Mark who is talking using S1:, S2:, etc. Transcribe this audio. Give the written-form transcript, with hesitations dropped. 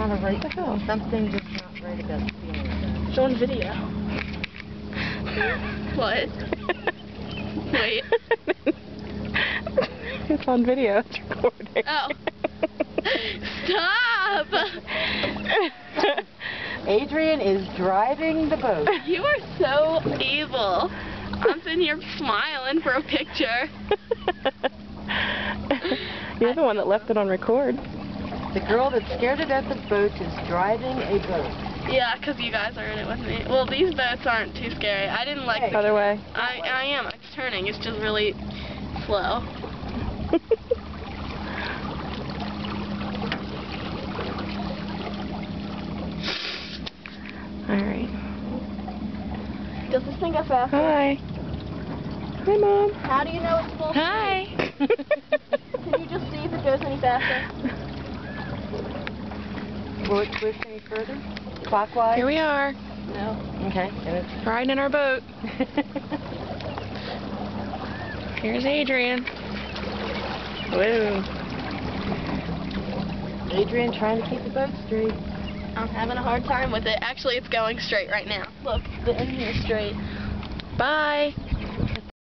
S1: not a right.
S2: What the hell?
S1: Something just not right about the feeling of that.
S3: Showing video. What? Wait.
S2: It's on video. It's recording.
S3: Oh. Stop!
S1: Adrianne is driving the boat.
S3: You are so evil. I'm sitting here smiling for a picture.
S2: You're the one that left it on record.
S1: The girl that's scared to death of boats is driving a boat.
S3: Yeah, because you guys are in it with me. Well, these boats aren't too scary. I didn't like the...
S2: Other way.
S3: I am. It's turning. It's just really slow.
S2: Alright.
S3: Does this thing go faster?
S2: Hi. Hi, Mom.
S3: How do you know it's full speed?
S2: Hi.
S3: Can you just see if it goes any faster?
S1: Will it twist any further? Clockwise?
S2: Here we are.
S3: No.
S1: Okay. And it's
S2: Riding in our boat. Here's Adrianne. Whoa.
S1: Adrianne trying to keep the boat straight.
S3: I'm having a hard time with it. Actually, it's going straight right now. Look, the engine is straight.
S2: Bye.